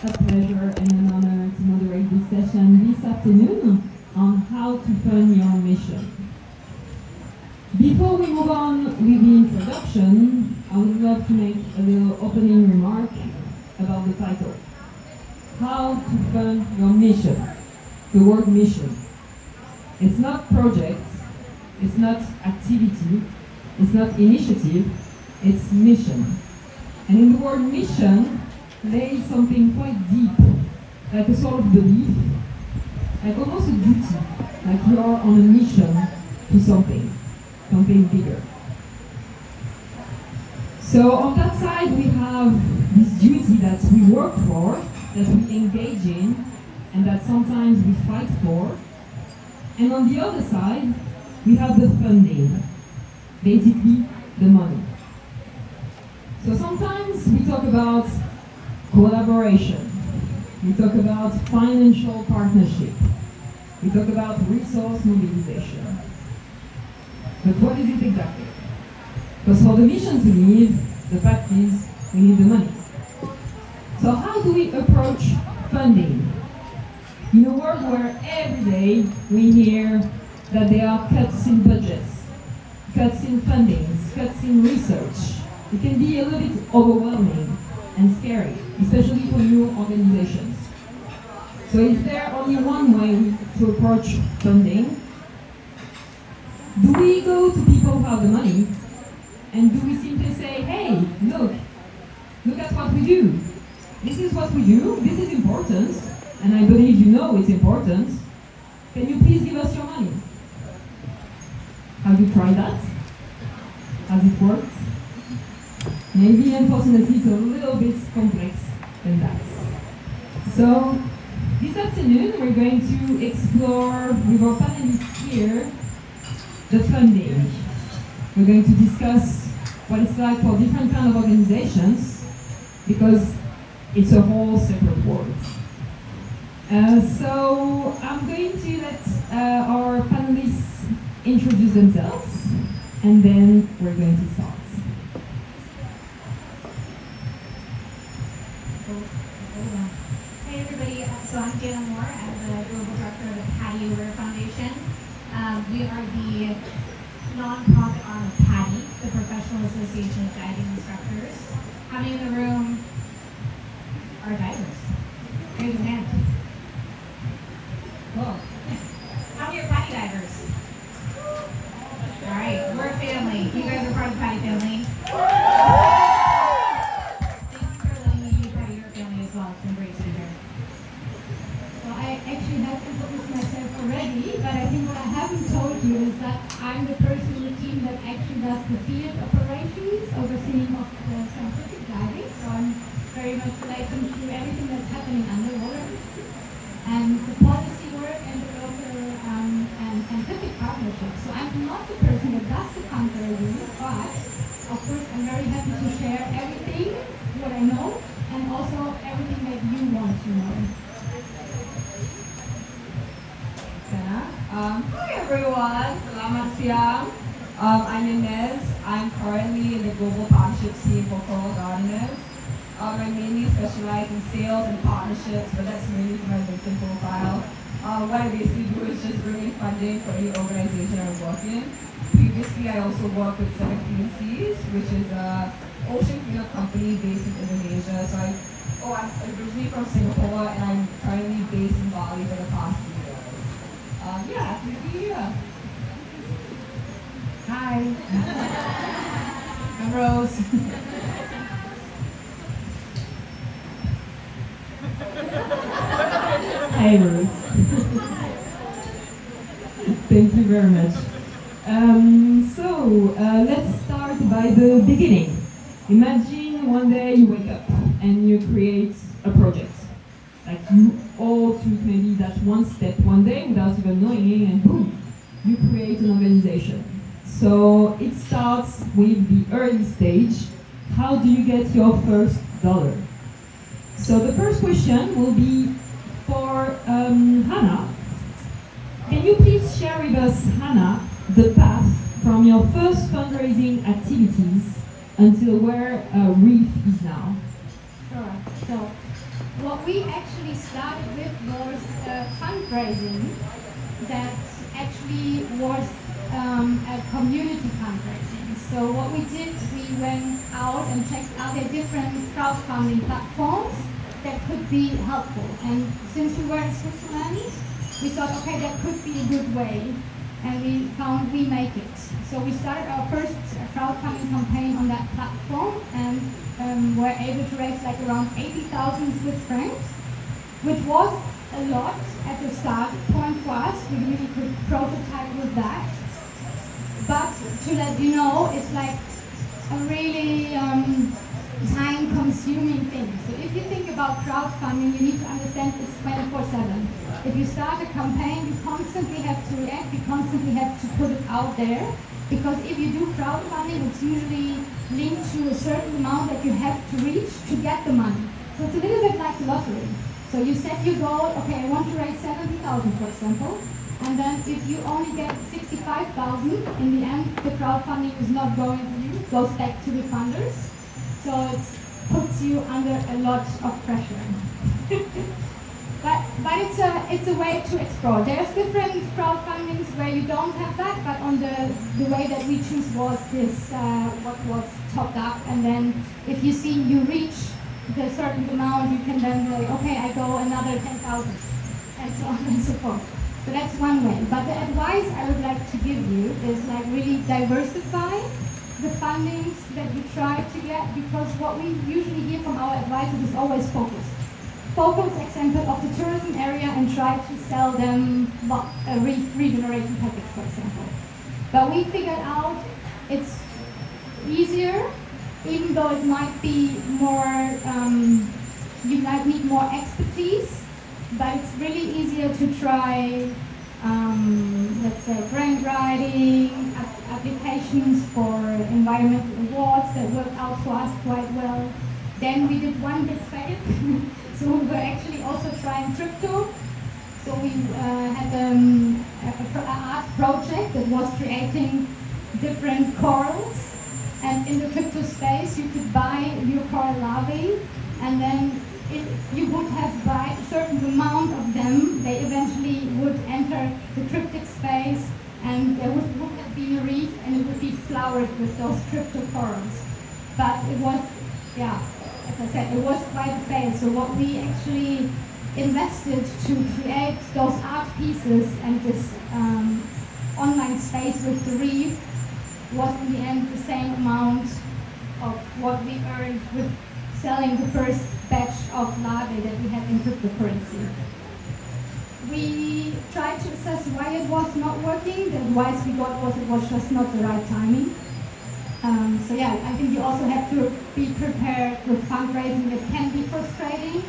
a pleasure and an honor to moderate this session this afternoon on how to fund your mission. Before we move on with the introduction, I would love to make a little opening remark about the title. How to fund your mission. The word mission. It's not project, it's not activity, it's not initiative, it's mission. And in the word mission lays something quite deep, like a sort of belief, like almost a duty, like you are on a mission to something bigger. So on that side we have this duty that we work for, that we engage in, and that sometimes we fight for. And on the other side, we have the funding, basically the money. So sometimes we talk about collaboration, we talk about financial partnership, we talk about resource mobilization. But what is it exactly? Because for the mission to live, the fact is we need the money. So how do we approach funding? In a world where every day we hear that there are cuts in budgets, cuts in fundings, cuts in research, it can be a little bit overwhelming and scary, especially for new organizations. So is there only one way to approach funding? Do we go to people who have the money, and do we simply say, hey, look at what we do. This is what we do, this is important, and I believe you know it's important. Can you please give us your money? Have you tried that? Has it worked? Maybe, unfortunately, it's a little bit complex than that. So, this afternoon we're going to explore with our panelists here the funding. We're going to discuss what it's like for different kinds of organizations, because it's a whole separate world. So I'm going to let our panelists introduce themselves, and then we're going to start. Hey everybody, so I'm Danna. I'm the Global Director of the Gili Air Foundation. We are the non-profit arm of PADI, the Professional Association of Diving Instructors. How many in the room are divers? Raise your hand. Whoa. How many are PADI divers? Alright, we're a family. You guys are part of the PADI family. Thank you for letting me be part of your family as well. It's been great to be here. Well, I actually have introduced myself already, but I think what I haven't told you is that I'm the person in the team that actually does the field operations, overseeing of the scientific diving. So I'm very much related to everything that's happening underwater, and the policy work and the local and scientific partnerships. So I'm not the person that does the fundraising, but of course I'm very happy to share everything, what I know, and also everything that you want to know. Hi everyone, selamat siang. I'm Inez. I'm currently in the Global Partnerships team for Coral Gardeners. I mainly specialize in sales and partnerships, but that's mainly for my LinkedIn profile. What I basically do is just bring in funding for any organization I work in. Previously, I also worked with 17 Seas, which is an ocean cleanup company based in Indonesia. So I'm originally from Singapore, and I'm currently based in Bali for the past 3 years. Happy to be here. Hi. I'm Rose. Hey, Ruth. Thank you very much. Let's start by the beginning. Imagine one day you wake up and you create a project. Like you all took maybe that one step one day without even knowing, and boom, you create an organization. So it starts with the early stage. How do you get your first dollar? So the first question will be for Hanna. Can you please share with us, Hanna, the path from your first fundraising activities until where Reef is now? Sure. So What we actually started with was fundraising that actually was a community fundraising. So what we did, we went out and checked out the different crowdfunding platforms that could be helpful. And since we were in Switzerland, we thought, okay, that could be a good way. And we found We Make It. So we started our first crowdfunding campaign on that platform and were able to raise like around 80,000 Swiss francs, which was a lot at the start point for us. We really could prototype with that. But to let you know, it's like a really time-consuming thing. So if you think about crowdfunding, you need to understand it's 24/7. If you start a campaign, you constantly have to react, you constantly have to put it out there. Because if you do crowdfunding, it's usually linked to a certain amount that you have to reach to get the money. So it's a little bit like the lottery. So you set your goal, okay, I want to raise 70,000, for example. And then if you only get 65,000, in the end, the crowdfunding is not going to you, it goes back to the funders. So it puts you under a lot of pressure. But it's a way to explore. There's different crowdfundings where you don't have that, but on the way that we choose was this, what was topped up, and then if you see you reach the certain amount, you can then say, okay, I go another 10,000, and so on and so forth. So that's one way. But the advice I would like to give you is like really diversify the fundings that you try to get, because what we usually hear from our advisors is always focus. Focus example of the tourism area and try to sell them a regeneration package, for example. But we figured out it's easier, even though it might be more, you might need more expertise, but it's really easier to try, let's say, grant writing, applications for environmental awards that worked out for us quite well. Then we did one big fail. So we were actually also trying crypto. So we had an art project that was creating different corals. And in the crypto space, you could buy your coral larvae, and then if you would have buy a certain amount of them, they eventually would enter the cryptic space, and there would have been a reef, and it would be flowered with those crypto corals. But it was, yeah, as I said, it was quite a fail. So what we actually invested to create those art pieces and this online space with the reef was in the end the same amount of what we earned with selling the first batch of larvae that we had in cryptocurrency. We tried to assess why it was not working. The advice we got was it was just not the right timing. So yeah, I think you also have to be prepared with fundraising. It can be frustrating,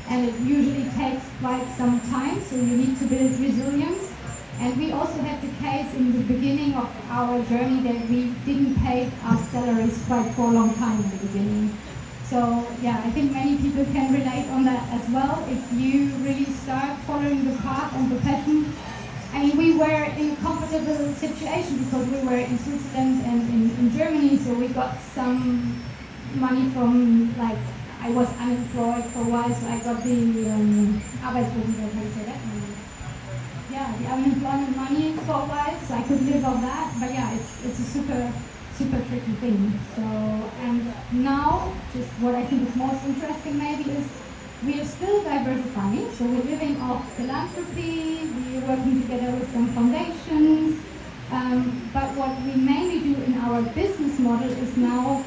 and it usually takes quite some time, so you need to build resilience. And we also had the case in the beginning of our journey that we didn't pay our salaries quite for a long time in the beginning. So yeah, I think many people can relate on that as well. If you really start following the path and the passion, I mean, we were in a comfortable situation because we were in Switzerland and in Germany, so we got some money from, like, I was unemployed for a while, so I got the Arbeitslosengeld, how do you say that? Yeah, the unemployment money for a while, so I could live on that. But yeah, it's a super tricky thing. So, and now, just what I think is most interesting maybe is we are still diversifying. So we're living off philanthropy, we're working together with some foundations. But what we mainly do in our business model is now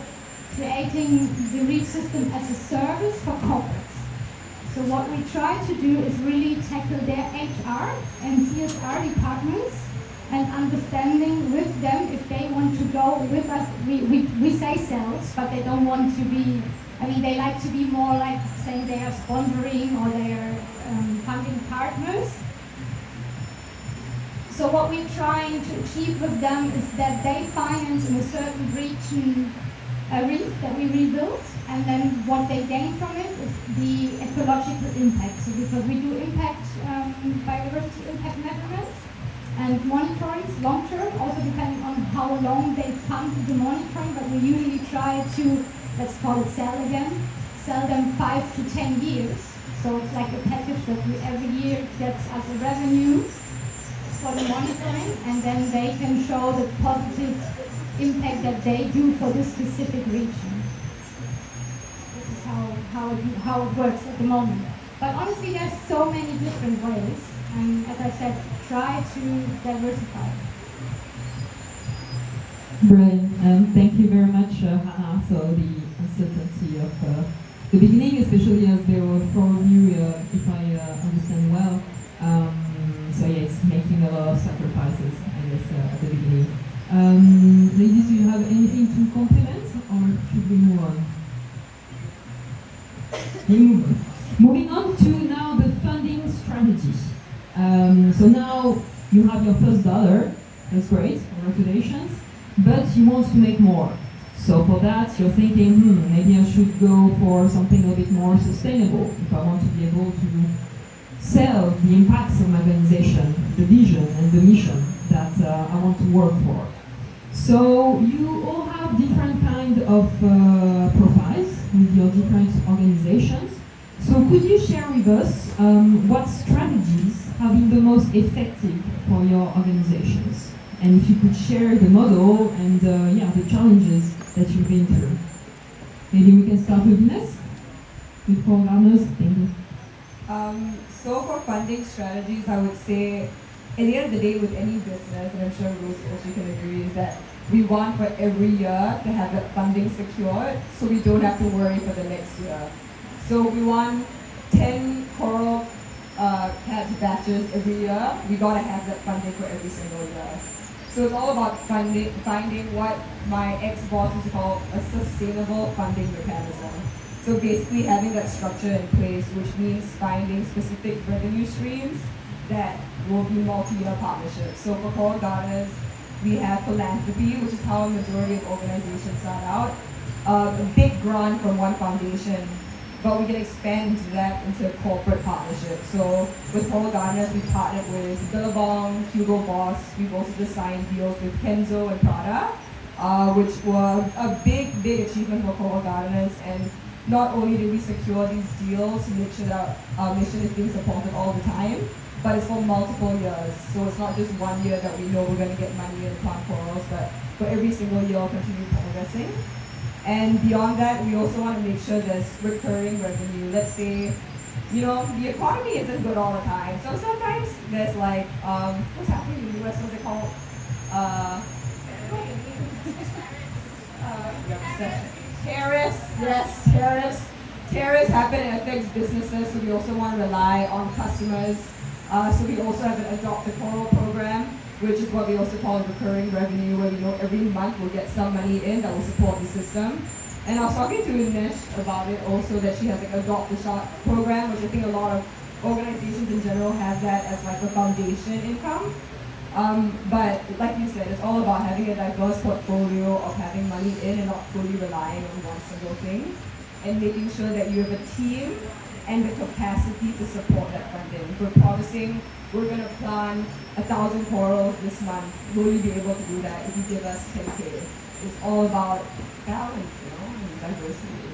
creating the reef system as a service for corporates. So what we try to do is really tackle their HR and CSR departments and understanding with them if they want to go with us. We say sales, but they don't want to be, I mean, they like to be more like saying they are sponsoring or they are funding partners. So what we're trying to achieve with them is that they finance in a certain region a reef that we rebuilt, and then what they gain from it is the ecological impact. So because we do impact, biodiversity impact measurements and monitoring long term, also depending on how long they fund the monitoring, but we usually try to, let's call it sell them 5 to 10 years. So it's like a package that we every year gets as a revenue for the monitoring, and then they can show the positive impact that they do for this specific region. This is how it works at the moment. But honestly, there's so many different ways, and as I said, try to diversify. Brilliant. Thank you very much, Hanna. So the uncertainty of the beginning, especially as there were 4 of you, if I understand well. So yeah, it's making a lot of sacrifices, I guess, at the beginning. Ladies, do you have anything to complement, or should we move on? We move on. Moving on to now the funding strategy. So now you have your first dollar. That's great, congratulations. But you want to make more. So for that, you're thinking, maybe I should go for something a bit more sustainable if I want to be able to sell the impacts of my organization, the vision and the mission that I want to work for. So you all have different kind of profiles with your different organizations. So could you share with us what strategies have been the most effective for your organizations? And if you could share the model and the challenges that you've been through. Maybe we can start with Inez, with programmers. Thank you. So for funding strategies, I would say, at the end of the day with any business, and I'm sure Rose also can agree, is that we want for every year to have that funding secured so we don't have to worry for the next year. So we want 10 coral catch batches every year. We gotta have that funding for every single year. So it's all about finding what my ex-boss used to call a sustainable funding mechanism. So basically having that structure in place, which means finding specific revenue streams that will be multi-year partnerships. So for Coral Gardeners, we have philanthropy, which is how a majority of organizations start out. A big grant from one foundation, but we can expand that into a corporate partnership. So with Coral Gardeners, we partnered with Billabong, Hugo Boss. We've also just signed deals with Kenzo and Prada, which were a big achievement for Coral Gardeners. And not only did we secure these deals to make sure that our mission is being supported all the time, but it's for multiple years. So it's not just 1 year that we know we're going to get money and plant corals, but for every single year we'll continue progressing. And beyond that, we also want to make sure there's recurring revenue. Let's say, the economy isn't good all the time. So sometimes there's like, what's happening in the US, what's it called? Tariffs, yes, tariffs. Tariffs happen and affects businesses, so we also want to rely on customers. So we also have an Adopt the Coral program, which is what we also call recurring revenue, where we know every month we'll get some money in that will support the system. And I was talking to Inez about it also, that she has like Adopt the Shot program, which I think a lot of organizations in general have that as like a foundation income. But like you said, it's all about having a diverse portfolio of having money in and not fully relying on one single thing, and making sure that you have a team and the capacity to support that funding. If we're promising we're going to plant 1,000 corals this month, will you be able to do that if you give us 10K? It's all about balance, and diversity.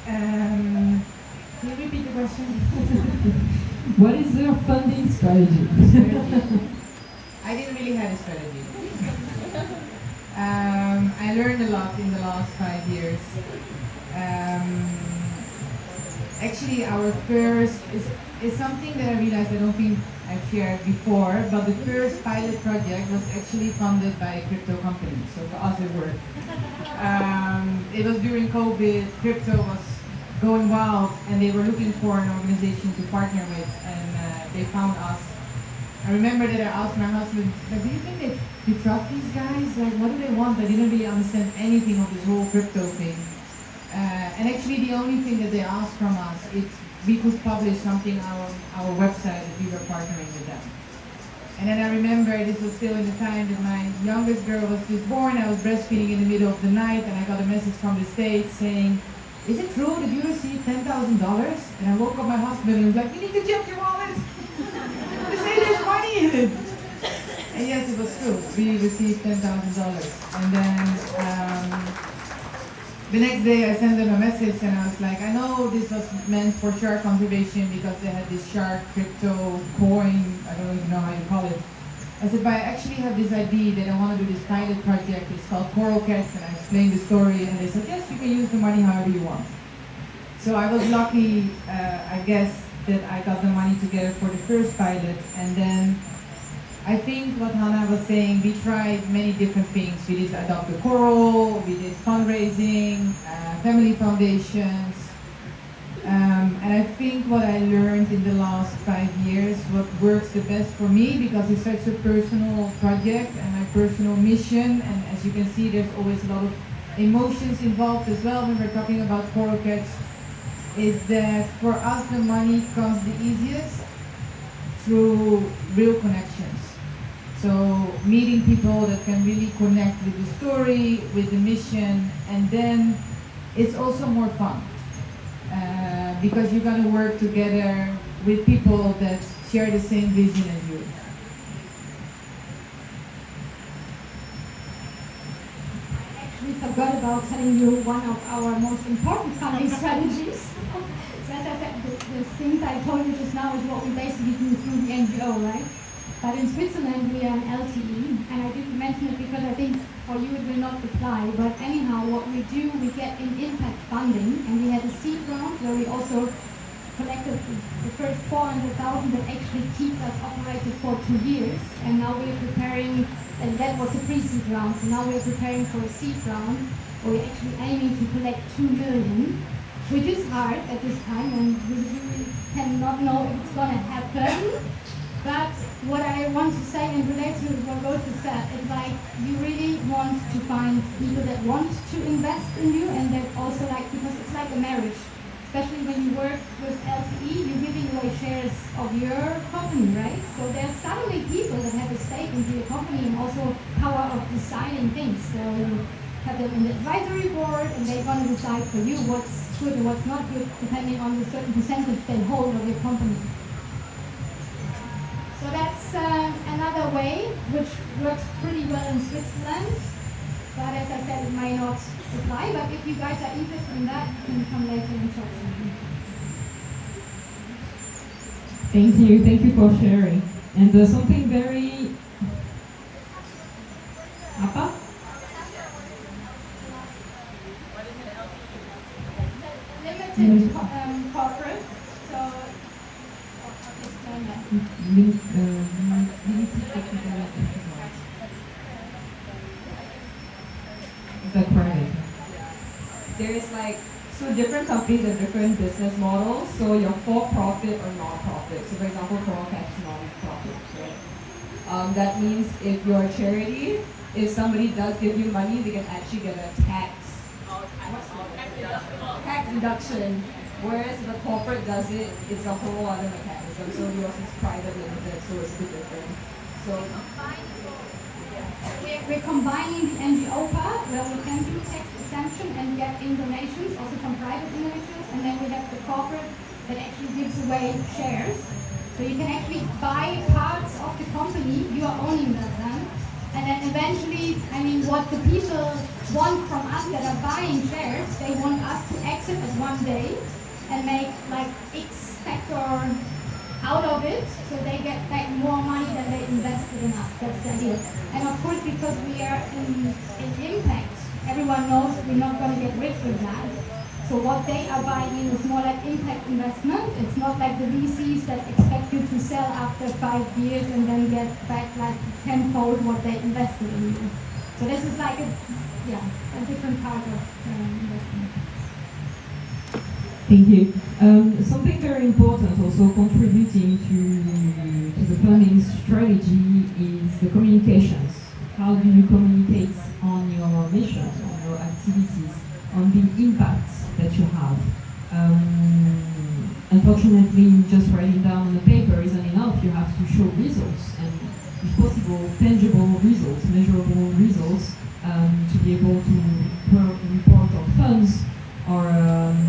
Can you repeat the question? What is your funding strategy? I didn't really have a strategy. I learned a lot in the last 5 years. Actually, our first is something that I realized I don't think I've shared before, but the first pilot project was actually funded by a crypto company. So for us, it worked. It was during COVID. Crypto was going wild, and they were looking for an organization to partner with, and they found us. I remember that I asked my husband, like, do you think that you trust these guys? Like, what do they want? I didn't really understand anything of this whole crypto thing. And actually the only thing that they asked from us is we could publish something on our website that we were partnering with them. And then I remember this was still in the time that my youngest girl was just born. I was breastfeeding in the middle of the night, and I got a message from the States saying, is it true that you received $10,000? And I woke up my husband and he was like, you need to check your wallet. They say there's money in it. And yes, it was true. We received $10,000. And then the next day I sent them a message and I was like, I know this was meant for shark conservation because they had this shark crypto coin, I don't even know how you call it. I said, but I actually have this idea that I want to do this pilot project. It's called Coral Cats, and I explained the story, and they said, yes, you can use the money however you want. So I was lucky, I guess, that I got the money together for the first pilot, and then I think what Hanna was saying, we tried many different things. We did Adopt a Coral, we did fundraising, family foundations, and I think what I learned in the last 5 years, what works the best for me, because it's such a personal project and my personal mission, and as you can see, there's always a lot of emotions involved as well when we're talking about Coral Cats, is that for us the money comes the easiest through real connections. So meeting people that can really connect with the story, with the mission, and then it's also more fun. Because you're going to work together with people that share the same vision as you. I actually forgot about telling you one of our most important funding strategies. So as I said, the things I told you just now is what we basically do through the NGO, right? But in Switzerland we are an LTE, and I didn't mention it because I think for you it will not apply, but anyhow what we do, we get in impact funding, and we had a seed round where we also collected the first 400,000 that actually keep us operated for 2 years, and now we're preparing, and that was the pre-seed round, so now we're preparing for a seed round where we're actually aiming to collect 2 million, which is hard at this time, and we really cannot know if it's going to happen. But what I want to say and relate to what Rosa said is like you really want to find people that want to invest in you, and that also like, because it's like a marriage, especially when you work with LTE, you're giving away shares of your company, right? So there's suddenly people that have a stake into your company and also power of deciding things. So you have them in the advisory board, and they're going to decide for you what's good and what's not good, depending on the certain percentage they hold of your company. So that's another way, which works pretty well in Switzerland. But as I said, it might not apply. But if you guys are interested in that, you can come later and talk to me. Thank you for sharing. And something very... Apa? Limited corporate. So I'll explain that. Is that private? There is like, so different companies have different business models. So you're for-profit or non-profit. So for example, Coral Cats is non-profit, right? That means if you're a charity, if somebody does give you money, they can actually get a tax deduction. Whereas the corporate does it, it's a whole other mechanism. So yours is private limited, so it's a bit different. So we're combining the NGO part, where we can do tax exemption and get in donations, also from private individuals, and then we have the corporate that actually gives away shares. So you can actually buy parts of the company, you are owning that then, and then eventually, I mean, what the people want from us that are buying shares, they want us to exit at one day and make like X factor out of it, so they get back more money than they invested in us. That's the idea. And of course, because we are in impact, everyone knows we're not going to get rich with that. So what they are buying in is more like impact investment. It's not like the VCs that expect you to sell after 5 years and then get back like tenfold what they invested in you. So this is like a different part of investment. Thank you. Something very important also contributing to the funding strategy is the communications. How do you communicate on your missions, on your activities, on the impacts that you have? Unfortunately, just writing down on the paper isn't enough. You have to show results, and if possible, tangible results, measurable results, to be able to report on funds or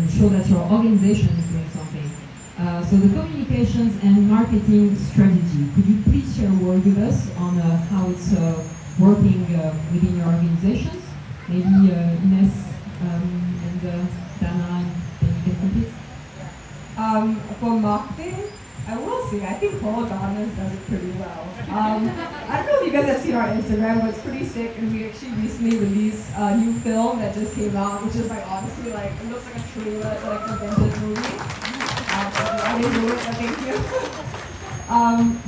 show that your organization is doing something. So the communications and marketing strategy, could you please share a word with us on how it's working within your organizations? Maybe Inez compete? For marketing, I will say, I think Coral Gardeners does it pretty well. I don't know if you guys have seen our Instagram, but it's pretty sick, and we actually recently released a new film that just came out, which is like honestly like, it looks like a trailer to like a vintage movie. I didn't do it, but thank you.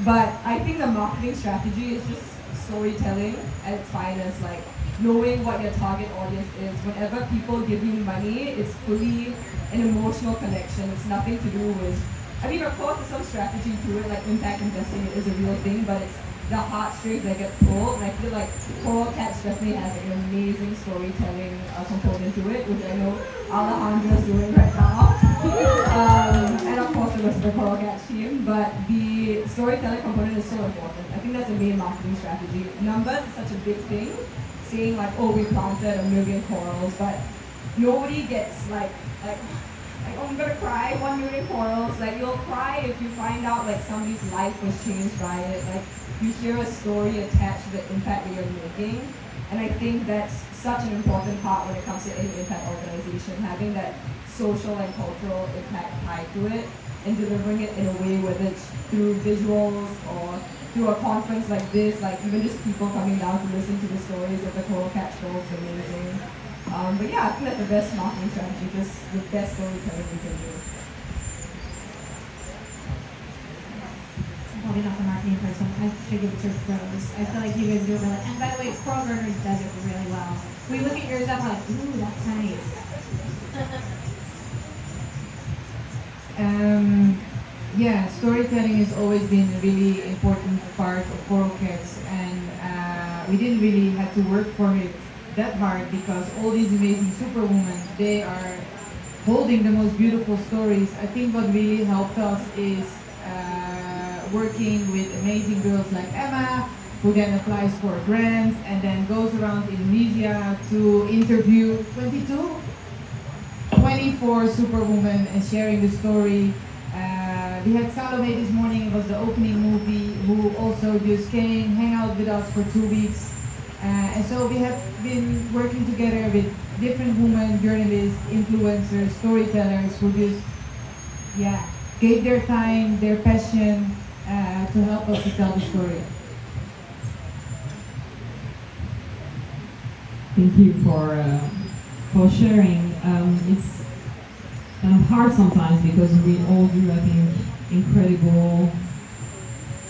But I think the marketing strategy is just storytelling at its finest, like knowing what your target audience is. Whenever people give you money, it's fully an emotional connection. It's nothing to do with, I mean, of course, there's some strategy to it, like impact investing is a real thing, but it's the heartstrings that get pulled. And I feel like Coral Cats definitely has like, an amazing storytelling component to it, which I know Alejandro's doing right now. And of course, the rest of the Coral Cats team. But the storytelling component is so important. I think that's the main marketing strategy. Numbers is such a big thing, saying like, oh, we planted 1 million corals, but nobody gets like, oh, I'm gonna cry, 1 million corals. Like, you'll cry if you find out like somebody's life was changed by it. Like, you hear a story attached to the impact that you're making. And I think that's such an important part when it comes to any impact organization, having that social and cultural impact tied to it and delivering it in a way, whether it's through visuals or through a conference like this, like even just people coming down to listen to the stories of the Coral Cat show is amazing. But yeah, I think that's the best marketing strategy, just the best storytelling we can do. I'm probably not the marketing person. I should give it to Rose. I feel like you guys do it really. And by the way, Coral Gardeners does it really well. We look at yours up like, ooh, that's nice. Yeah, storytelling has always been a really important part of Coral Cats, and we didn't really have to work for it that hard because all these amazing superwomen, they are holding the most beautiful stories. I think what really helped us is working with amazing girls like Emma, who then applies for grants and then goes around Indonesia to interview 24 superwomen and sharing the story. We had Salome this morning, it was the opening movie, who also just came, hang out with us for 2 weeks. And so we have been working together with different women, journalists, influencers, storytellers who just, gave their time, their passion to help us to tell the story. Thank you for sharing. It's kind of hard sometimes because we all do, I think,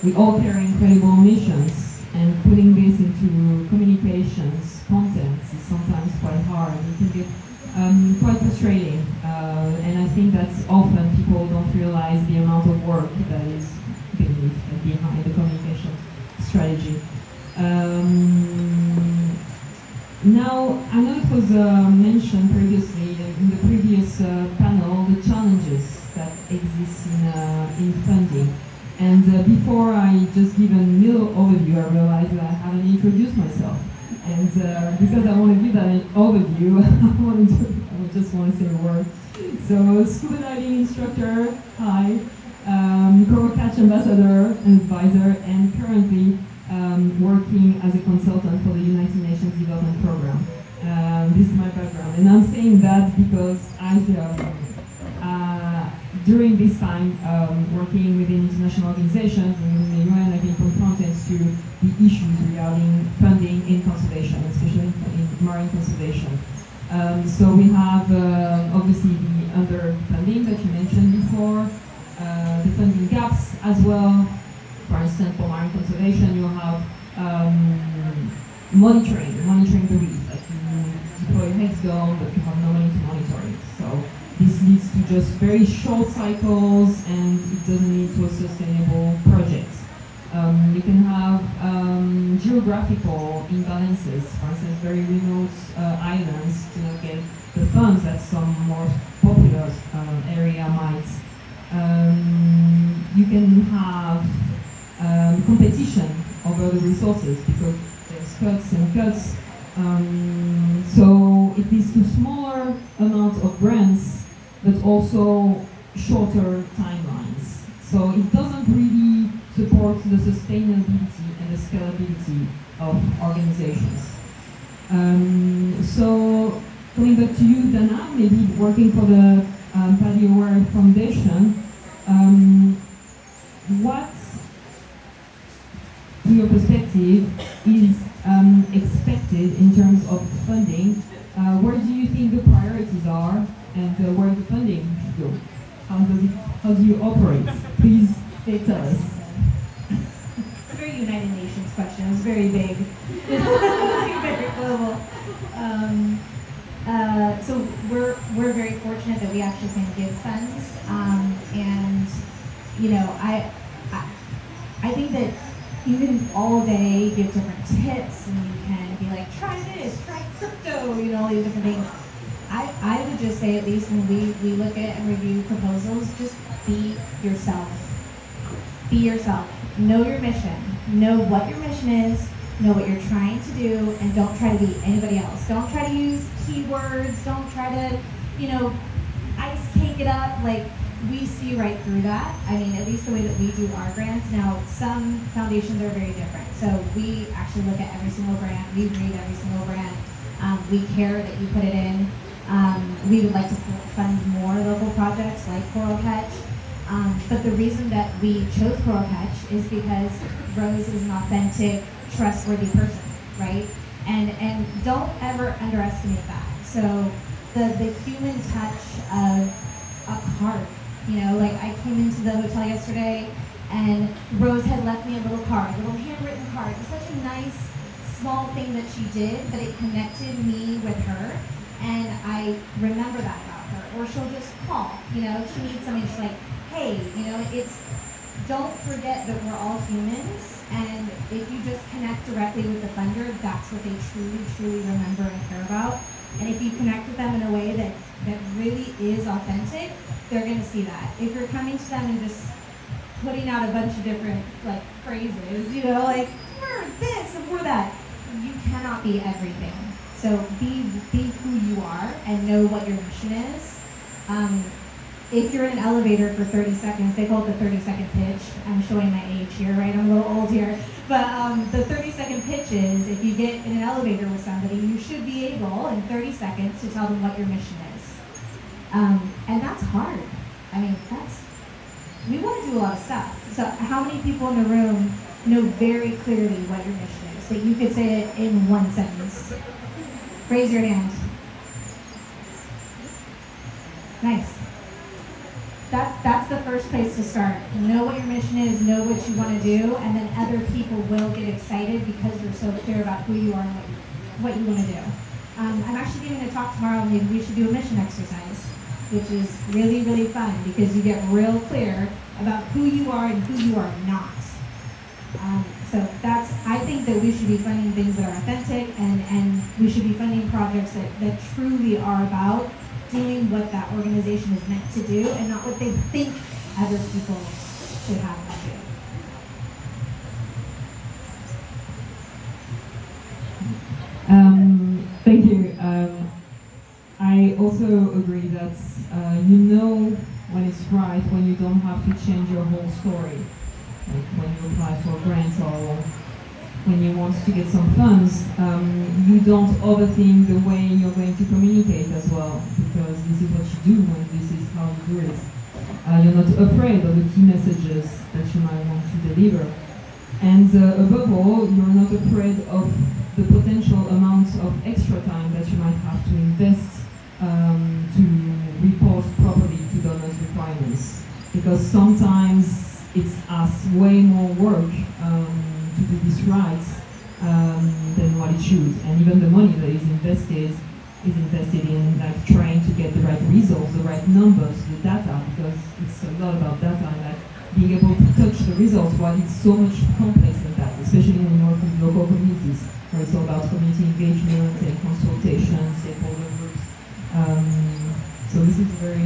we all carry incredible missions, and putting this into communications, contents is sometimes quite hard. It can get quite frustrating, and I think that often people don't realize the amount of work that is behind the communication strategy. Now, I know it was mentioned previously in the previous panel, the challenges that exist in funding. And before I just give a little overview, I realized that I haven't introduced myself. And because I want to give that an overview, I just want to say a word. So, scuba diving instructor, hi, Coral Catch ambassador and advisor, and currently working as a consultant for the United Nations Development Program. This is my background, and I'm saying that because during this time, working within international organizations and within the UN, I've been confronted to the issues regarding funding in conservation, especially in marine conservation. So we have obviously the underfunding that you mentioned before, the funding gaps as well. For instance, for marine conservation, you have monitoring the reef. Like you deploy heads down, but you have no money to monitor it. So this leads to just very short cycles, and it doesn't lead to a sustainable project. You can have geographical imbalances. For instance, very remote islands do not get the funds that some more popular area might. You can have competition over the resources because there's cuts and cuts. So it leads to smaller amounts of grants, but also shorter timelines. So it doesn't really support the sustainability and the scalability of organizations. So coming back to you, Danna, maybe working for the Paddy Aware Foundation, what, to your perspective, is expected in terms of funding? Where do you think the priorities are, and where the funding should go? How do you operate? Please tell us. It's a very United Nations question. It was very big. Very global. So we're very fortunate that we actually can give funds, and you know, I think that you can all day give different tips, and you can be like, try this, try crypto, you know, all these different things. I would just say, at least when we look at and review proposals, just be yourself. Be yourself. Know your mission. Know what your mission is. Know what you're trying to do, and don't try to be anybody else. Don't try to use keywords. Don't try to, you know, ice cake it up. Like, we see right through that. I mean, at least the way that we do our grants. Now, some foundations are very different. So we actually look at every single grant. We read every single grant. We care that you put it in. We would like to fund more local projects like Coral Catch. But the reason that we chose Coral Catch is because Rose is an authentic, trustworthy person, right? And don't ever underestimate that. So the human touch of a card, you know, like I came into the hotel yesterday and Rose had left me a little card, a little handwritten card. It was such a nice, small thing that she did, but it connected me with her, and I remember that about her. Or she'll just call, you know, if she needs something, she's like, hey, you know, don't forget that we're all humans, and if you just connect directly with the funder, that's what they truly, truly remember and care about. And if you connect with them in a way that really is authentic, they're gonna see that. If you're coming to them and just putting out a bunch of different like phrases, you know, like we're this and we're that, you cannot be everything. So be who you are and know what your mission is. If you're in an elevator for 30 seconds, they call it the 30-second pitch. I'm showing my age here, right? I'm a little old here. But the 30-second pitch is, if you get in an elevator with somebody, you should be able, in 30 seconds, to tell them what your mission is. And that's hard. I mean, we want to do a lot of stuff. So how many people in the room know very clearly what your mission is, that you could say it in one sentence? Raise your hand. Nice. That's the first place to start. Know what your mission is, know what you want to do, and then other people will get excited because you're so clear about who you are and what you want to do. I'm actually giving a talk tomorrow, maybe we should do a mission exercise, which is really, really fun because you get real clear about who you are and who you are not. So I think that we should be funding things that are authentic, and we should be funding projects that truly are about doing what that organization is meant to do and not what they think other people should have to do. Thank you. I also agree that you know when it's right, when you don't have to change your whole story. Like when you apply for grants or when you want to get some funds, you don't overthink the way you're going to communicate as well, because this is what you do when this is how you do it. You're not afraid of the key messages that you might want to deliver. And above all, you're not afraid of the potential amounts of extra time that you might have to invest to report properly to donors' requirements. Because sometimes it's asks way more work to do this right than what it should. And even the money that is invested in like trying to get the right results, the right numbers, the data, because it's a lot about data and like being able to touch the results while it's so much complex than that, especially in local communities, where it's all about community engagement and consultation, stakeholder groups. So this is very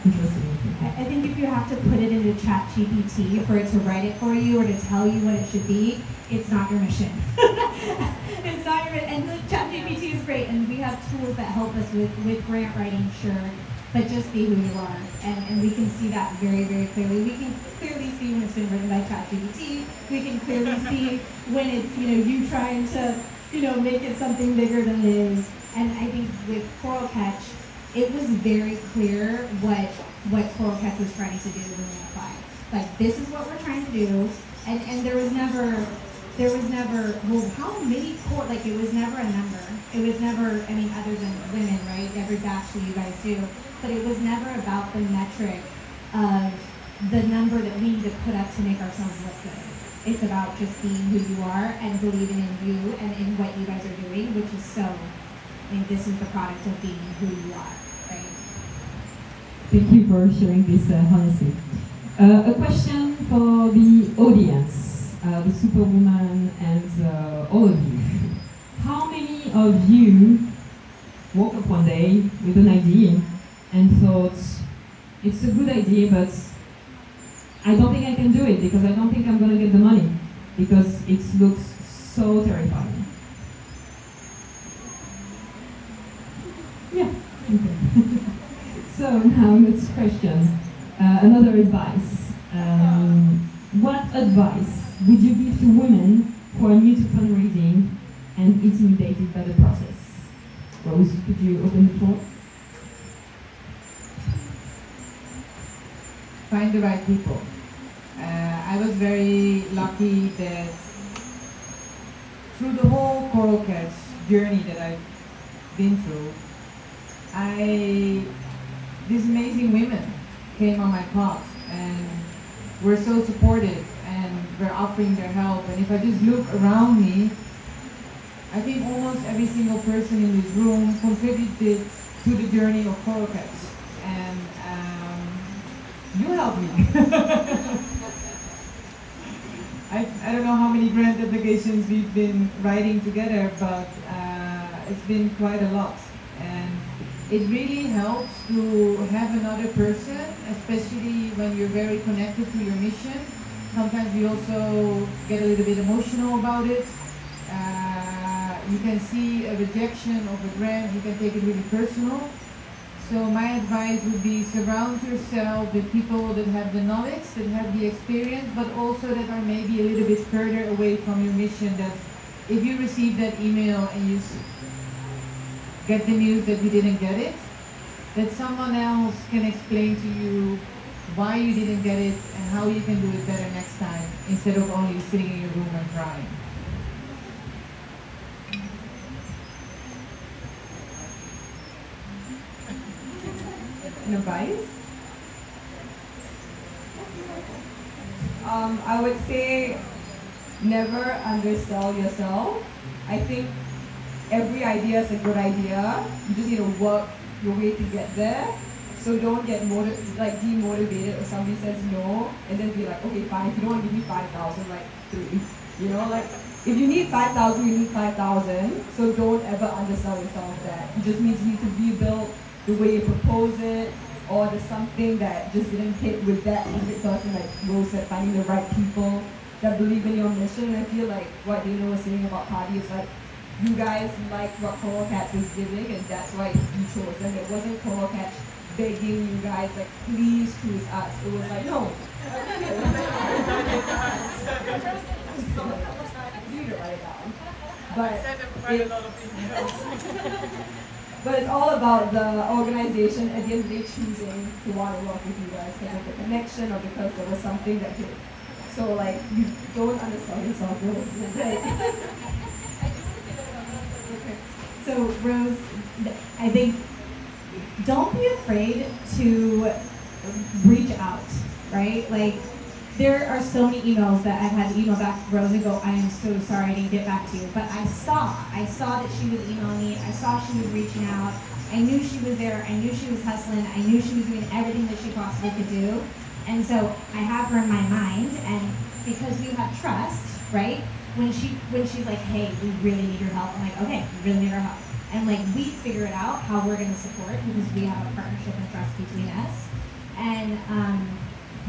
interesting. I think if you have to put it into ChatGPT for it to write it for you or to tell you what it should be, it's not your mission. It's not your mission. And the ChatGPT is great, and we have tools that help us with grant writing, sure, but just be who you are. And we can see that very, very clearly. We can clearly see when it's been written by ChatGPT. We can clearly see when it's, you trying to, make it something bigger than it is. And I think with Coral Catch, it was very clear what Coral Cats was trying to do when we applied. Like, this is what we're trying to do, and there was never, well, how many coral, like, it was never a number. It was never, I mean, other than women, right? Every bachelor you guys do, but it was never about the metric of the number that we need to put up to make ourselves look good. It's about just being who you are and believing in you and in what you guys are doing, which is so, I mean, this is the product of being who you are, right? Thank you for sharing this honesty. A question for the audience, the Superwoman and all of you. How many of you woke up one day with an idea and thought, it's a good idea, but I don't think I can do it because I don't think I'm going to get the money because it looks so terrifying? Yeah, okay. So now next question, another advice. What advice would you give to women who are new to fundraising and intimidated by the process? Rose, could you open the floor? Find the right people. I was very lucky that through the whole Coral Cats journey that I've been through, these amazing women came on my path and were so supportive and were offering their help. And if I just look around me, I think almost every single person in this room contributed to the journey of Coral Cats. And you helped me. I don't know how many grant applications we've been writing together, but it's been quite a lot. And it really helps to have another person, especially when you're very connected to your mission. Sometimes we also get a little bit emotional about it. You can see a rejection of a grant, you can take it really personal. So my advice would be surround yourself with people that have the knowledge, that have the experience, but also that are maybe a little bit further away from your mission. That if you receive that email and you get the news that you didn't get it, that someone else can explain to you why you didn't get it and how you can do it better next time, instead of only sitting in your room and crying. Advice? I would say never undersell yourself. I think every idea is a good idea. You just need to work your way to get there. So don't get demotivated if somebody says no, and then be like, okay, fine. If you don't want to give me 5,000, like 3. You know, like if you need 5,000, you need 5,000. So don't ever undersell yourself. That it just means you need to rebuild the way you propose it, or there's something that just didn't hit with that specific person, like Rose said, finding the right people that believe in your mission. And I feel like what Dana was saying about Party is like, you guys like what Coral Cats is giving, and that's why you chose them. It wasn't Coral Cats begging you guys, like, please choose us. It was like, no. You need to write it down. But it's all about the organization at the end of the day choosing to want to work with you guys because of the connection or because there was something that hit. So like, you don't understand yourself, Rose. Right? So Rose, I think don't be afraid to reach out, right? Like, there are so many emails that I've had to email back to Rose and go, I am so sorry I didn't get back to you. But I saw that she was emailing me. I saw she was reaching out. I knew she was there. I knew she was hustling. I knew she was doing everything that she possibly could do. And so I have her in my mind, and because we have trust, right? When she's like, hey, we really need your help, I'm like, okay, we really need our help. And like, we figure it out how we're gonna support because we have a partnership and trust between us. And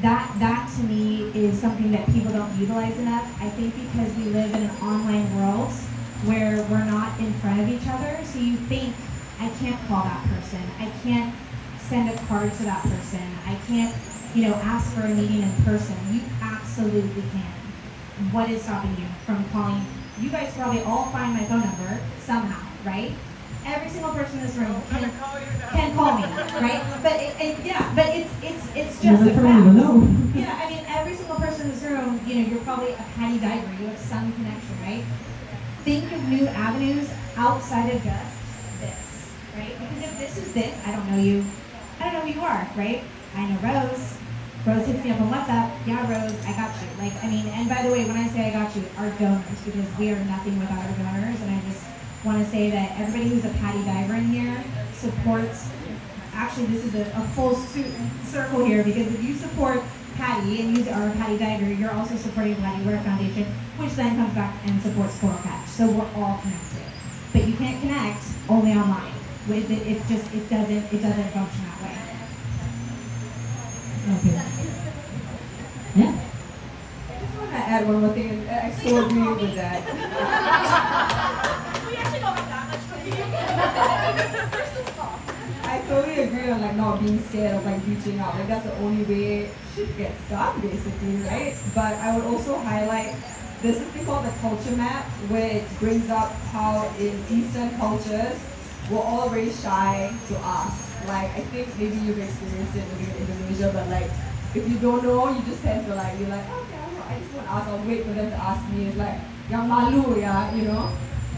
that to me is something that people don't utilize enough. I think because we live in an online world where we're not in front of each other, so you think, I can't call that person, I can't send a card to that person, I can't, ask for a meeting in person. You absolutely can. What is stopping you from calling? You guys probably all find my phone number somehow, right? every single person in this room can call me, right? But it's just Never a told me to fact. know. Yeah, I mean, every single person in this room, you're probably a patty diver. You have some connection, right? Think of new avenues outside of just this, right? Because if this is this, I don't know you. I don't know who you are, right? I know Rose. Rose hits me up on WhatsApp. Yeah, Rose, I got you. And by the way, when I say I got you, our donors, because we are nothing without our donors, and I just want to say that everybody who's a patty diver in here supports. Actually, this is a full circle here, because if you support Patty and use our Patty Diver, you're also supporting Patty Wear Foundation, which then comes back and supports Coral Catch. So we're all connected. But you can't connect only online. With it doesn't function that way. Okay. Yeah. I just want to add one more thing, and I so agree with that. We actually don't have that much for I totally agree on not being scared of reaching out. That's the only way shit gets done, basically, right? But I would also highlight this is called the culture map, where it brings up how in Eastern cultures we're all very shy to ask. I think maybe you've experienced it living in Indonesia, but if you don't know, you just tend to you're like, okay, I just want to ask. I'll wait for them to ask me. It's yang malu, yeah.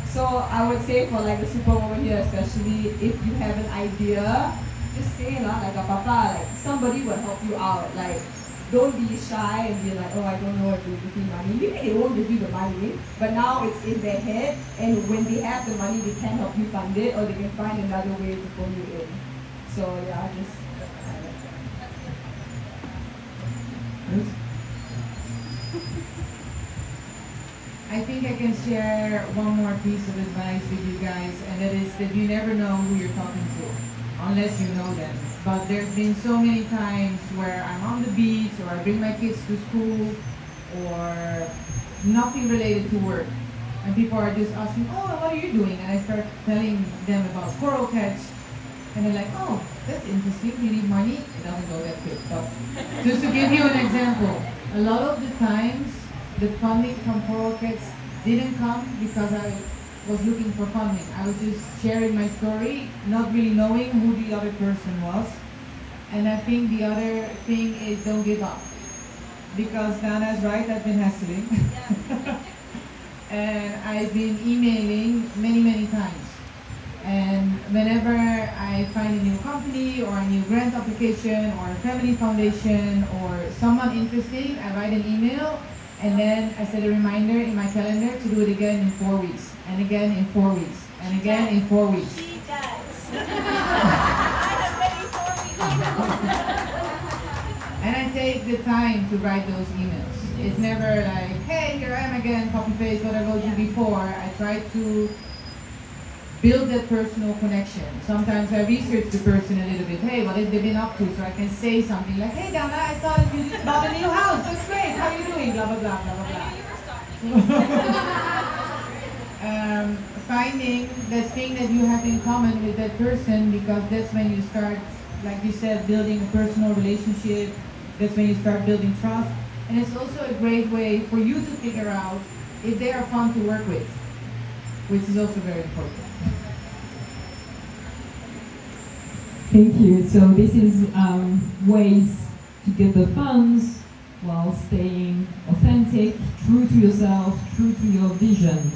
So I would say for the superwoman here especially, if you have an idea, just say apa-apa, somebody will help you out. Don't be shy and be oh, I don't know if they'll give me money. Maybe they won't give you the money, but now it's in their head, and when they have the money, they can help you fund it, or they can find another way to pull you in. So yeah, just I think I can share one more piece of advice with you guys, and that is that you never know who you're talking to, unless you know them. But there's been so many times where I'm on the beach, or I bring my kids to school, or nothing related to work, and people are just asking, oh, what are you doing? And I start telling them about Coral Catch, and they're like, oh, that's interesting, you need money? It doesn't go that quick, but just to give you an example, a lot of the times, the funding from Coral Catch didn't come because I was looking for funding. I was just sharing my story, not really knowing who the other person was. And I think the other thing is don't give up. Because Danna's right, I've been hustling. And I've been emailing many times. And whenever I find a new company or a new grant application or a family foundation or someone interesting, I write an email. And then I set a reminder in my calendar to do it again in 4 weeks, and again in 4 weeks, and again in 4 weeks. She does. I have many 4 weeks. And I take the time to write those emails. It's never hey, here I am again, copy paste what I wrote you before. I try to build that personal connection. Sometimes I research the person a little bit. Hey, what have they been up to? So I can say something like, hey, Danna, I saw that you just bought a new house. That's great. How are you doing? Blah, blah, blah, blah, blah, blah. Finding that thing that you have in common with that person, because that's when you start, like you said, building a personal relationship. That's when you start building trust. And it's also a great way for you to figure out if they are fun to work with, which is also very important. Thank you. So this is ways to get the funds while staying authentic, true to yourself, true to your vision.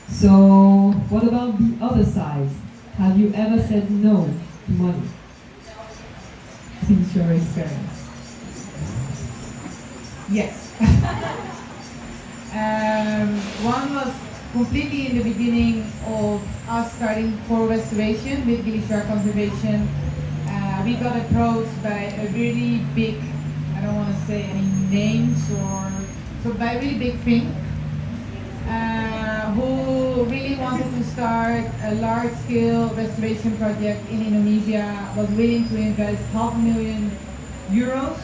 So what about the other side? Have you ever said no to money? Since your experience. Yes. One was completely in the beginning of us starting coral restoration with Gili Air conservation. We got approached by a really big, I don't want to say any names, so by a really big thing, who really wanted to start a large-scale restoration project in Indonesia, was willing to invest €500,000.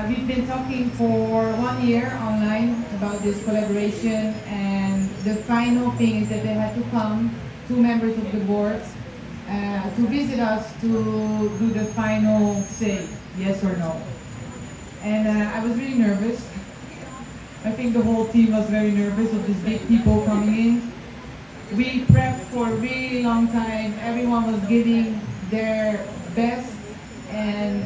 We've been talking for 1 year online about this collaboration, and the final thing is that they had to come, 2 members of the board, to visit us to do the final say, yes or no. And I was really nervous. I think the whole team was very nervous of these big people coming in. We prepped for a really long time. Everyone was giving their best, and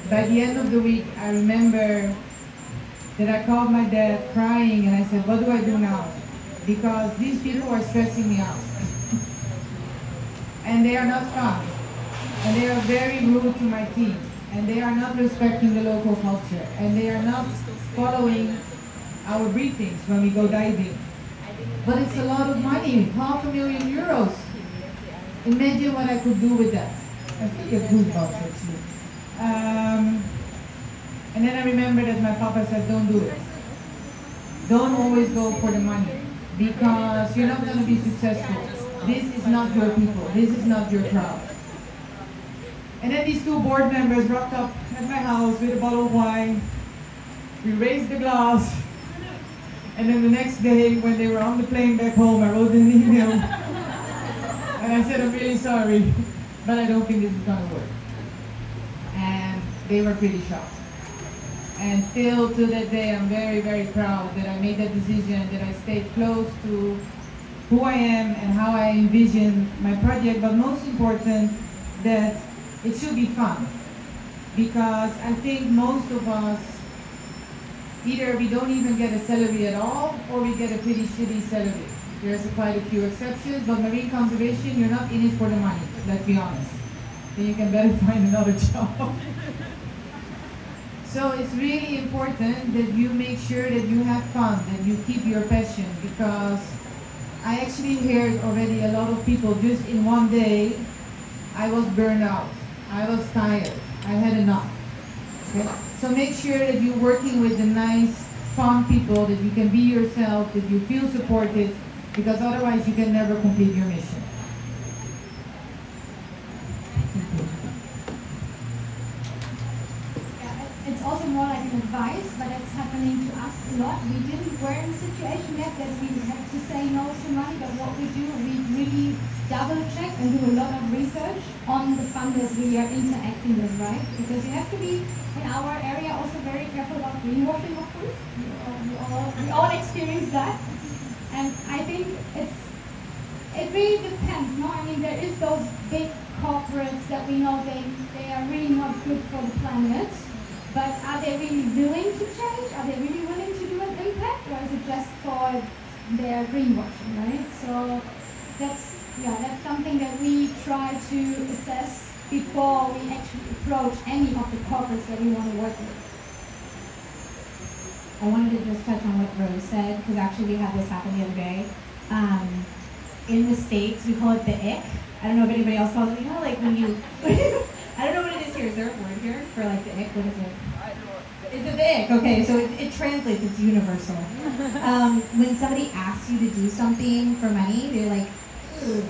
by the end of the week, I remember that I called my dad crying and I said, what do I do now? Because these people are stressing me out. And they are not fun. And they are very rude to my team. And they are not respecting the local culture. And they are not following our briefings when we go diving. But it's a lot of money, €500,000. Imagine what I could do with that. I think it's goosebumps actually. And then I remember that my papa said, don't do it. Don't always go for the money because you're not going to be successful. This is not your people. This is not your crowd. And then these two board members rocked up at my house with a bottle of wine. We raised the glass. And then the next day, when they were on the plane back home, I wrote an email. And I said, I'm really sorry, but I don't think this is going to work. And they were pretty shocked. And still to that day, I'm very, very proud that I made that decision, that I stayed close to who I am and how I envision my project, but most important, that it should be fun. Because I think most of us, either we don't even get a salary at all, or we get a pretty shitty salary. There's quite a few exceptions, but marine conservation, you're not in it for the money, let's be honest. Then you can better find another job. So it's really important that you make sure that you have fun, that you keep your passion, because I actually heard already a lot of people just in one day, I was burned out, I was tired, I had enough. Okay? So make sure that you're working with the nice, fun people, that you can be yourself, that you feel supported, because otherwise you can never complete your mission. It's also more like an advice, but it's happening to us a lot. We we're in a situation yet that we have to say no to money, but what we do, we really double check and do a lot of research on the funders we are interacting with, right? Because you have to be, in our area, also very careful about greenwashing, of course. We all experience that. And I think it really depends, no? I mean, there is those big corporates that we know they are really not good for the planet. But are they really willing to change? Are they really willing to do an impact? Or is it just for their greenwashing, right? So that's something that we try to assess before we actually approach any of the corporates that we want to work with. I wanted to just touch on what Rose said, because actually we had this happen the other day. In the States, we call it the ick. I don't know if anybody else calls it, you know, like when you, I don't know what it is here. Is there a word here for like the ick? What is it? Is it the ick? Okay, so it translates, it's universal. When somebody asks you to do something for money, they're like, ugh.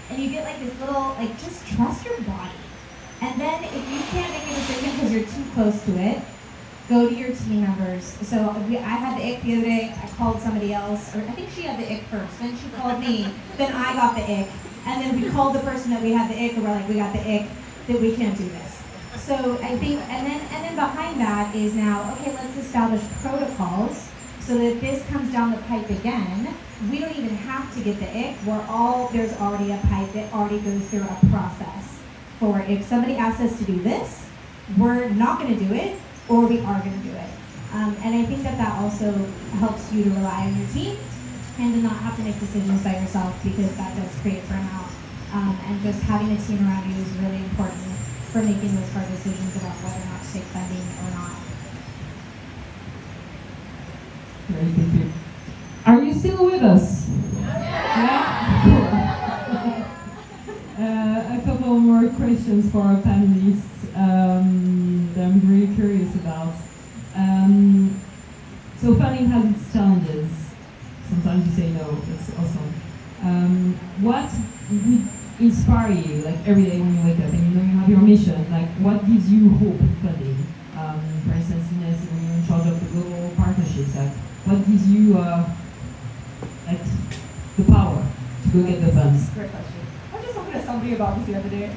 And you get like this little, like, just trust your body. And then if you can't make a decision because you're too close to it, go to your team members. So I had the ick the other day, I called somebody else, or I think she had the ick first, then she called me, then I got the ick. And then we called the person that we had the ick, and we're like, we got the ick, that we can't do this. So I think, and then behind that is now, okay, let's establish protocols so that if this comes down the pipe again, we don't even have to get the ick. There's already a pipe that already goes through a process for if somebody asks us to do this, we're not going to do it, or we are going to do it. And I think that also helps you to rely on your team and to not have to make decisions by yourself, because that does create burnout. And just having a team around you is really important for making those hard decisions about whether or not to take funding or not. Great, thank you. Are you still with us? Yeah? A couple more questions for our panelists that I'm really curious about. So funding has its challenges. Sometimes you say no, that's awesome. What would inspire you, like every day when you wake up and you know you have your mission? Like, what gives you hope in funding? For instance, Inez, when you're in charge of the global partnerships, like, what gives you like the power to go get the funds? Great question. I was just talking to somebody about this the other day.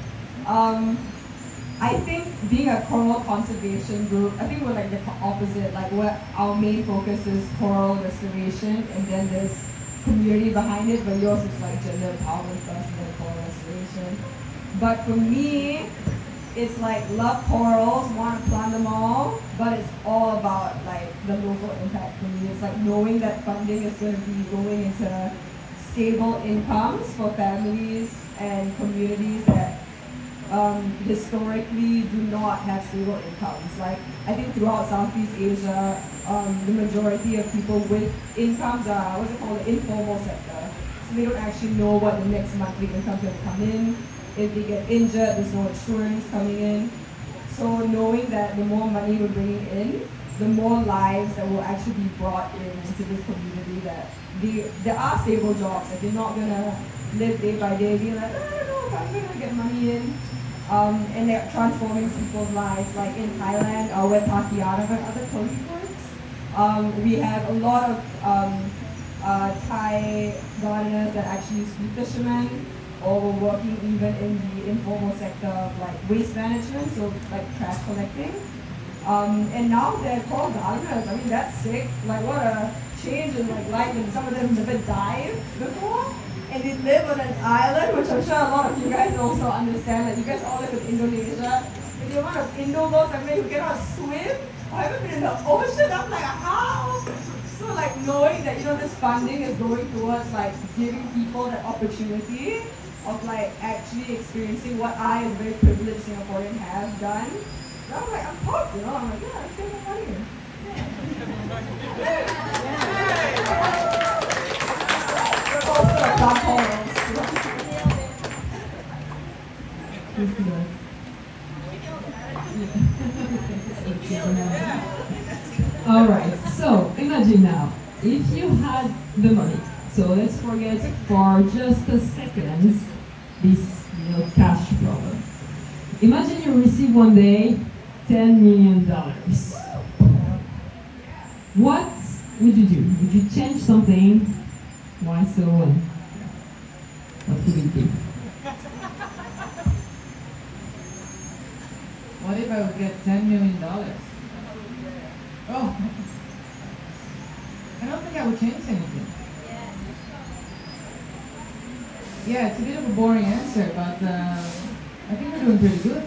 I think being a coral conservation group, I think we're like the opposite. Like, what our main focus is coral restoration, and then there's community behind it, but yours is like gender empowerment first and then coral restoration. But for me, it's like love corals, want to plant them all, but it's all about like the local impact for me. It's like knowing that funding is going to be going into stable incomes for families and communities that historically do not have stable incomes. Like I think throughout Southeast Asia, the majority of people with incomes are what's it called, the informal sector. So they don't actually know what the next monthly income is going to come in. If they get injured, there's no insurance coming in. So knowing that the more money we're bringing in, the more lives that will actually be brought into this community, that there are stable jobs, that they're not gonna live day by day being like, I don't know if I'm gonna get money in. And they're transforming people's lives. Like in Thailand, where Tatiana and other Kogi works, we have a lot of Thai gardeners that actually used to be fishermen, or were working even in the informal sector of like waste management, so like trash collecting. And now they're called gardeners. I mean, that's sick. Like what a change in like life. And some of them never died before. And they live on an island, which I'm sure a lot of you guys also understand that you guys all live in Indonesia. And the amount of Indo-girls I met who cannot swim or haven't been in the ocean, I'm like, how? So like knowing that, you know, this funding is going towards like giving people the opportunity of like actually experiencing what I as a very privileged Singaporean have done. And I'm like, I'm pumped, you know, I'm like, yeah, let's get more money. All right, so imagine now, if you had the money, so let's forget for just a second this cash problem. Imagine you receive one day $10 million. What would you do? Would you change something? Why so? And what would you do? What if I would get $10 million? Oh, I don't think I would change anything. Yeah, it's a bit of a boring answer, but I think we're doing pretty good.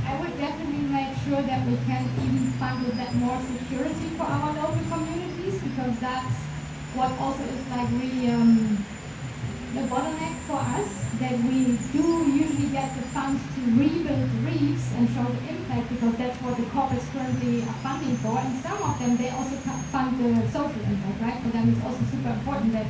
I would definitely make sure that we can even fund with that more security for our local communities, because that's what also is like really the bottleneck for us, that we do usually get the funds to rebuild reefs and show the impact, because that's what the corporates currently are funding for, and some of them they also fund the social impact, right? For them it's also super important that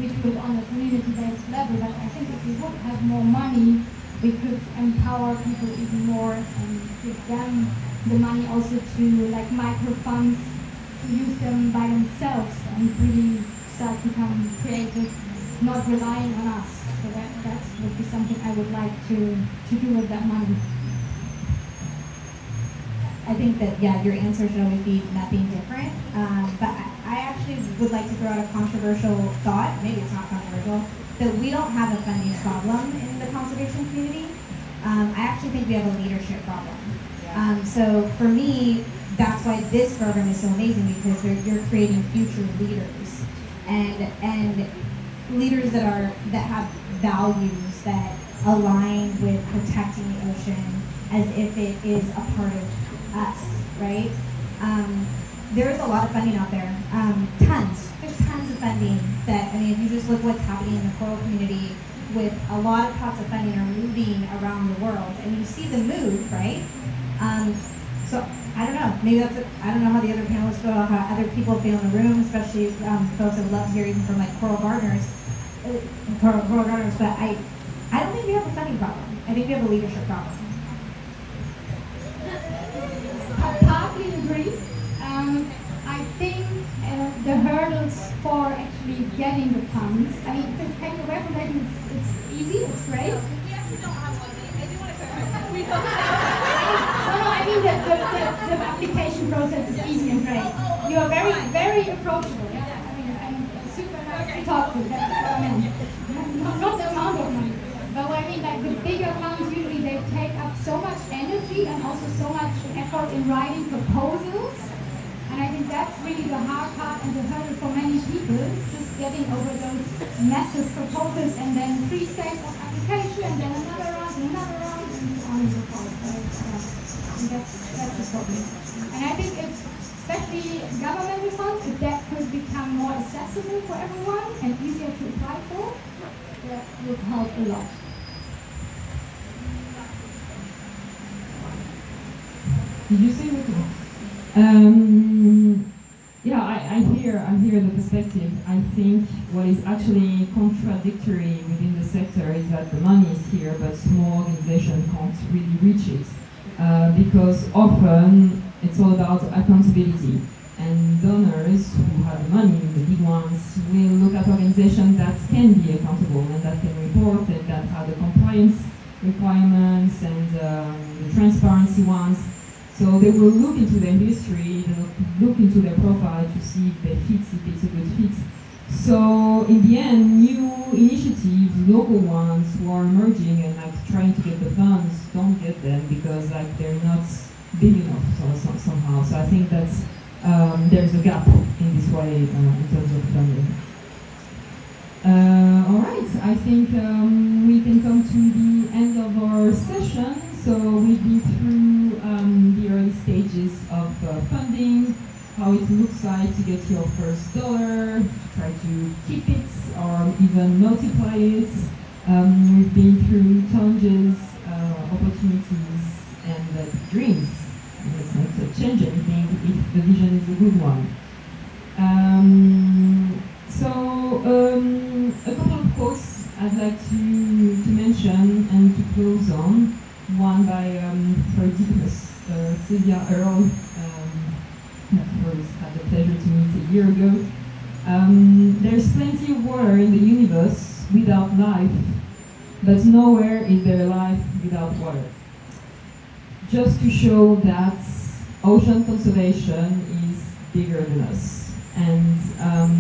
we do it on a community-based level, but I think if we would have more money, we could empower people even more and give them the money also to like micro funds, to use them by themselves and really start to become creative, not relying on us. So that would be something I would like to do with that money. I think that, yeah, your answer should always be nothing different. But I actually would like to throw out a controversial thought, maybe it's not controversial, that we don't have a funding problem in the conservation community. I actually think we have a leadership problem. So for me, that's why this program is so amazing, because you're creating future leaders and leaders that have values that align with protecting the ocean as if it is a part of us, right? There is a lot of funding out there, tons. There's tons of funding that, I mean, if you just look what's happening in the coral community, with a lot of pots of funding are moving around the world, and you see the move, right? So I don't know, maybe I don't know how the other panelists feel, how other people feel in the room, especially folks that love hearing from like coral gardeners, but I don't think we have a funding problem. I think we have a leadership problem. I partly agree. I think the hurdles for actually getting the funds, I mean, taking away from that, it's easy, it's great. We actually don't have one. I do want to clarify. We don't No, I mean the application process is easy and great. You are very, very approachable. also so much effort in writing proposals. And I think that's really the hard part and the hurdle for many people, just getting over those massive proposals and then 3 stages of application and then another round and so on and so forth. So, I think that's the problem. And I think if, especially governmental funds, if that could become more accessible for everyone and easier to apply for, that would help a lot. Did you say what? Yeah, I hear the perspective. I think what is actually contradictory within the sector is that the money is here, but small organizations can't really reach it. Because often it's all about accountability. And donors who have the money, the big ones, will look at organizations that can be accountable and that can report and that have the compliance requirements and the transparency ones. So they will look into their history, they will look into their profile to see if they fit, if it's a good fit. So in the end, new initiatives, local ones who are emerging and like trying to get the funds don't get them because like they're not big enough somehow. So I think that's there's a gap in this way in terms of funding. All right, I think we can come to the end of our session. So we've been through the early stages of funding, how it looks like to get your first dollar, to try to keep it or even multiply it. We've been through challenges, opportunities, and dreams. Let's not change anything if the vision is a good one. A couple of quotes I'd like to mention and to close on. One by Oedipus, Sylvia Earle, that was had the pleasure to meet a year ago. There's plenty of water in the universe without life, but nowhere is there life without water. Just to show that ocean conservation is bigger than us, and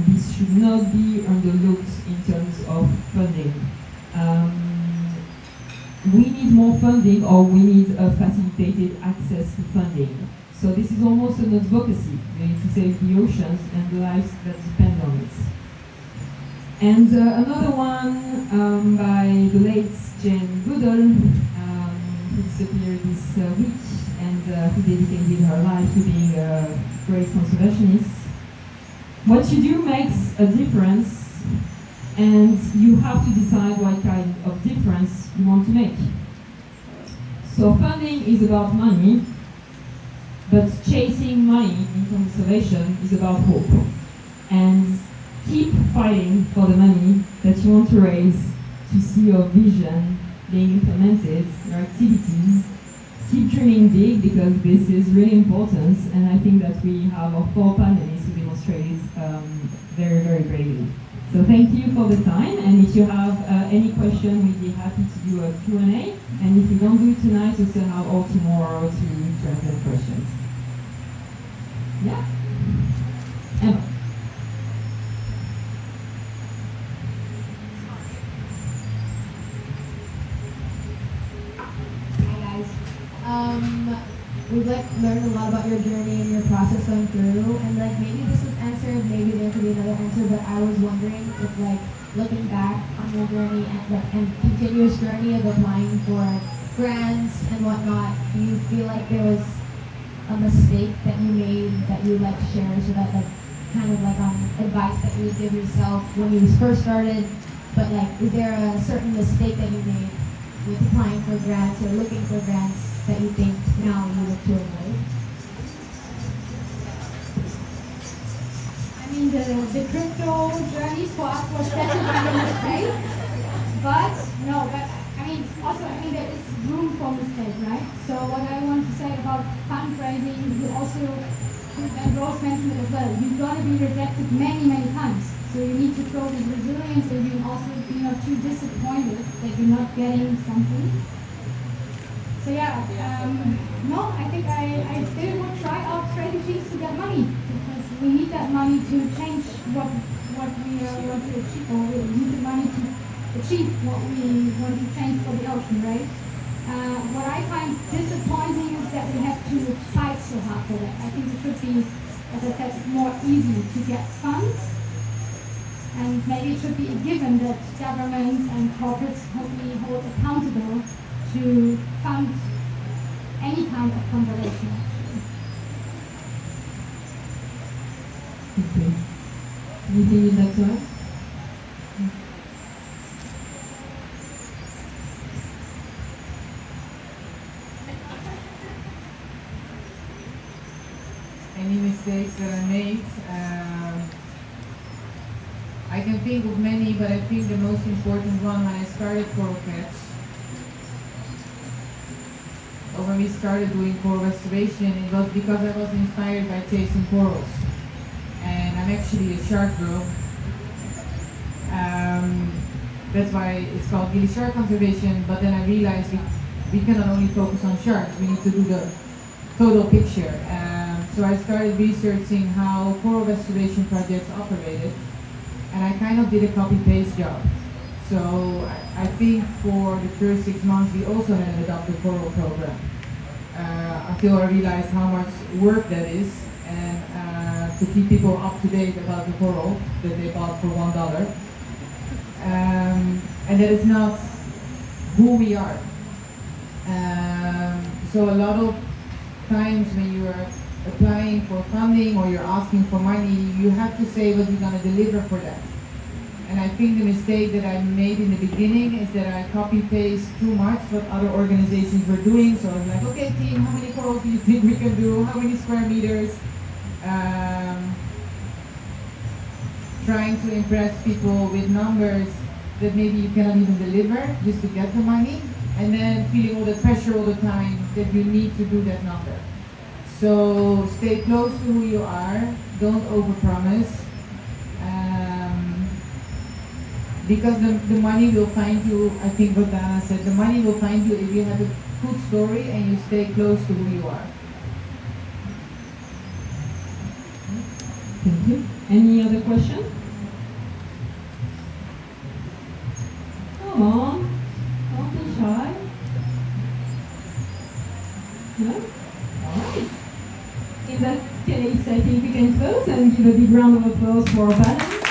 this should not be overlooked in terms of funding. We need more funding, or we need a facilitated access to funding. So this is almost an advocacy, really, to save the oceans and the lives that depend on it. And another one by the late Jane Goodall, who disappeared this week, and who dedicated her life to being a great conservationist. What you do makes a difference, and you have to decide what kind of difference you want to make. So funding is about money, but chasing money in conservation is about hope. And keep fighting for the money that you want to raise to see your vision being implemented, your activities. Keep dreaming big, because this is really important, and I think that we have our 4 panelists who demonstrated very, very bravely. So thank you for the time, and if you have any question, we'd be happy to do a Q&A, and if you don't do it tonight, we still have all tomorrow to answer questions. Yeah? Emma. Hi guys. We've learned a lot about your journey and your process going through, and maybe this was answered, maybe there could be another answer, but I was wondering if looking back on your journey and continuous journey of applying for grants and whatnot, do you feel like there was a mistake that you made that you share, so that kind of advice that you would give yourself when you first started, but is there a certain mistake that you made with applying for grants or looking for grants that you think now you look to avoid? I mean, the crypto journey for us was definitely a mistake. But there is room for mistake, right? So what I want to say about fundraising, you also, and Rose mentioned it as well, you're going to be rejected many, many times. So you need to show this resilience, and you also be not too disappointed that you're not getting something. So no, I think I still would try out strategies to get money, because we need that money to change what we want to achieve, or we need the money to achieve what we want to change for the ocean, right? What I find disappointing is that we have to fight so hard for that. I think it should be, as I said, more easy to get funds. And maybe it should be a given that governments and corporates hopefully hold accountable to fund any kind of conservation action. Okay. Anything you'd like to add? Any mistakes that I made? I can think of many, but I think the most important one when I started coral catch, or when we started doing coral restoration, it was because I was inspired by chasing corals. And I'm actually a shark girl. That's why it's called Gili Shark Conservation, but then I realized we cannot only focus on sharks, we need to do the total picture. So I started researching how coral restoration projects operated, and I kind of did a copy-paste job. So I think for the first 6 months we also had an adopted coral program, until I realized how much work that is, and to keep people up to date about the coral that they bought for $1. And that is not who we are. So a lot of times when you are applying for funding or you're asking for money, you have to say what you're going to deliver for that. And I think the mistake that I made in the beginning is that I copy-paste too much what other organizations were doing. So I was like, okay team, how many corals do you think we can do? How many square meters? Trying to impress people with numbers that maybe you cannot even deliver just to get the money. And then feeling all the pressure all the time that you need to do that number. So stay close to who you are, don't overpromise. Because the money will find you, I think what Danna said, the money will find you if you have a good story and you stay close to who you are. Thank you. Any other question? Come on, don't be shy. No? Alright. In that case, I think we can close and give a big round of applause for Danna.